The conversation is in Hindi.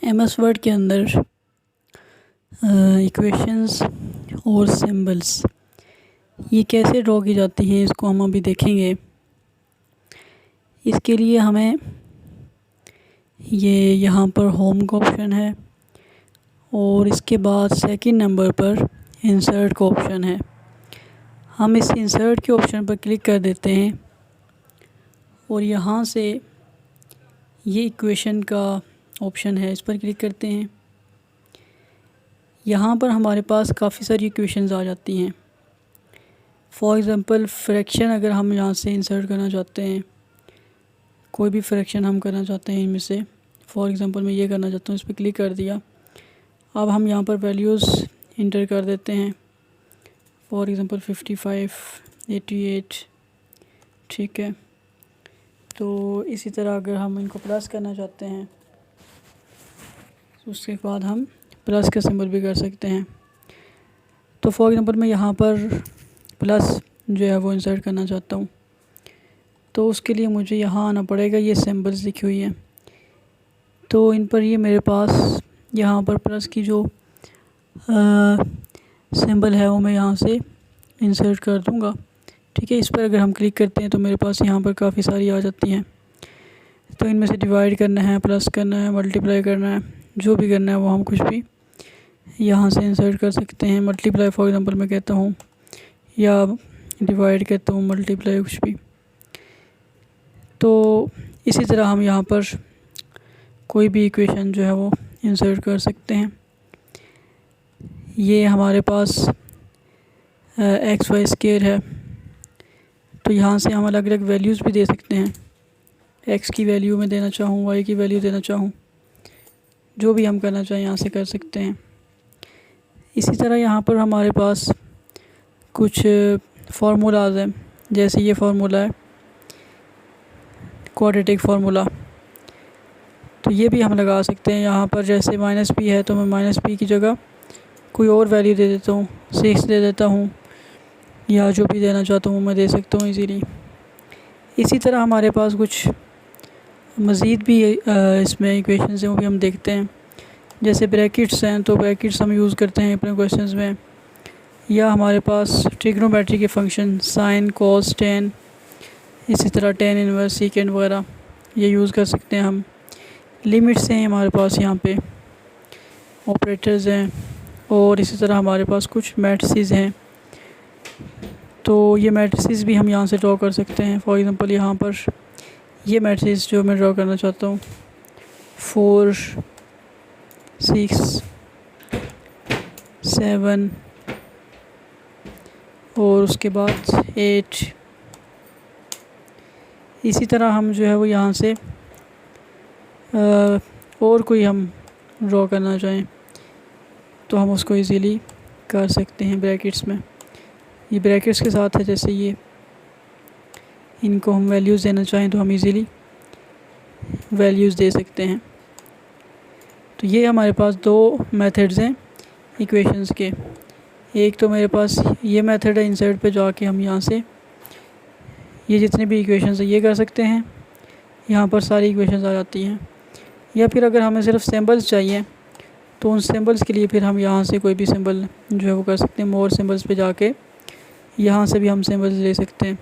एमएस वर्ड के अंदर इक्वेशंस और सिंबल्स ये कैसे ड्रॉ की जाती हैं इसको हम अभी देखेंगे। इसके लिए हमें ये यहाँ पर होम का ऑप्शन है और इसके बाद सेकंड नंबर पर इंसर्ट का ऑप्शन है। हम इस इंसर्ट के ऑप्शन पर क्लिक कर देते हैं और यहाँ से ये इक्वेशन का ऑप्शन है, इस पर क्लिक करते हैं। यहाँ पर हमारे पास काफ़ी सारी इक्वेशंस आ जाती हैं। फॉर एग्ज़ाम्पल फ्रैक्शन अगर हम यहाँ से इंसर्ट करना चाहते हैं, कोई भी फ्रैक्शन हम करना चाहते हैं इनमें से, फॉर एग्ज़ाम्पल मैं ये करना चाहता हूँ, इस पर क्लिक कर दिया। अब हम यहाँ पर वैल्यूज़ इंटर कर देते हैं, फॉर एग्ज़ाम्पल 55, 88, ठीक है। तो इसी तरह अगर हम इनको प्लस करना चाहते हैं तो उसके बाद हम प्लस का सिंबल भी कर सकते हैं। तो फॉर एग्ज़ाम्पल मैं यहाँ पर प्लस जो है वो इंसर्ट करना चाहता हूँ, तो उसके लिए मुझे यहाँ आना पड़ेगा। ये सिंबल्स लिखी हुई हैं तो इन पर ये मेरे पास यहाँ पर प्लस की जो सिंबल है वो मैं यहाँ से इंसर्ट कर दूँगा, ठीक है। इस पर अगर हम क्लिक करते हैं तो मेरे पास यहाँ पर काफ़ी सारी आ जाती हैं। तो इनमें से डिवाइड करना है, प्लस करना है, मल्टीप्लाई करना है, जो भी करना है वो हम कुछ भी यहाँ से इंसर्ट कर सकते हैं। मल्टीप्लाई फॉर एग्ज़ाम्पल मैं कहता हूँ या डिवाइड कहता हूँ, मल्टीप्लाई कुछ भी। तो इसी तरह हम यहाँ पर कोई भी इक्वेशन जो है वो इंसर्ट कर सकते हैं। ये हमारे पास एक्स वाई स्क्वायर है, तो यहाँ से हम अलग अलग वैल्यूज़ भी दे सकते हैं। एक्स की वैल्यू में देना चाहूँ, वाई की वैल्यू देना चाहूँ, जो भी हम करना चाहें यहाँ से कर सकते हैं। इसी तरह यहाँ पर हमारे पास कुछ फार्मूलाज हैं, जैसे ये फार्मूला है क्वाड्रेटिक फार्मूला, तो ये भी हम लगा सकते हैं यहाँ पर। जैसे माइनस पी है तो मैं माइनस पी की जगह कोई और वैल्यू दे देता हूँ, 6 दे देता हूँ, या जो भी देना चाहता हूँ मैं दे सकता हूँ इजीली। इसी तरह हमारे पास कुछ मज़ीद भी इसमें इक्वेशंस हैं, वो भी हम देखते हैं। जैसे ब्रैकेट्स हैं, तो ब्रैकेट्स हम यूज़ करते हैं अपने क्वेश्चंस में, या हमारे पास ट्रिग्नोमेट्री के फंक्शन साइन, कॉस, टेन, इसी तरह टेन इनवर्स, सीकेंड वगैरह ये यूज़ कर सकते हैं हम। लिमिट्स हैं हमारे पास, यहाँ पे ऑपरेटर्स हैं, और इसी तरह हमारे पास कुछ मैट्रिसेस हैं। तो ये मैट्रिसेस भी हम यहाँ से ड्रॉ कर सकते हैं। फॉर एग्ज़ाम्पल यहाँ पर ये मैट्रिसेस जो मैं ड्रॉ करना चाहता हूँ, 4, 6, 7 और उसके बाद 8। इसी तरह हम जो है वो यहाँ से और कोई हम ड्रॉ करना चाहें तो हम उसको इजीली कर सकते हैं ब्रैकेट्स में। ये ब्रैकेट्स के साथ है, जैसे ये इनको हम वैल्यूज़ देना चाहें तो हम इजीली वैल्यूज़ दे सकते हैं। तो ये हमारे पास दो मेथड्स हैं इक्वेशंस के। एक तो मेरे पास ये मेथड है, इंसर्ट पे जाके हम यहाँ से ये जितने भी इक्वेशंस हैं ये कर सकते हैं, यहाँ पर सारी इक्वेशंस आ जाती हैं। या फिर अगर हमें सिर्फ सिंबल्स चाहिए तो उन सिंबल्स के लिए फिर हम यहाँ से कोई भी सिंबल जो है वो कर सकते हैं। मोर सिंबल्स पे जाके यहाँ से भी हम सिंबल्स ले सकते हैं।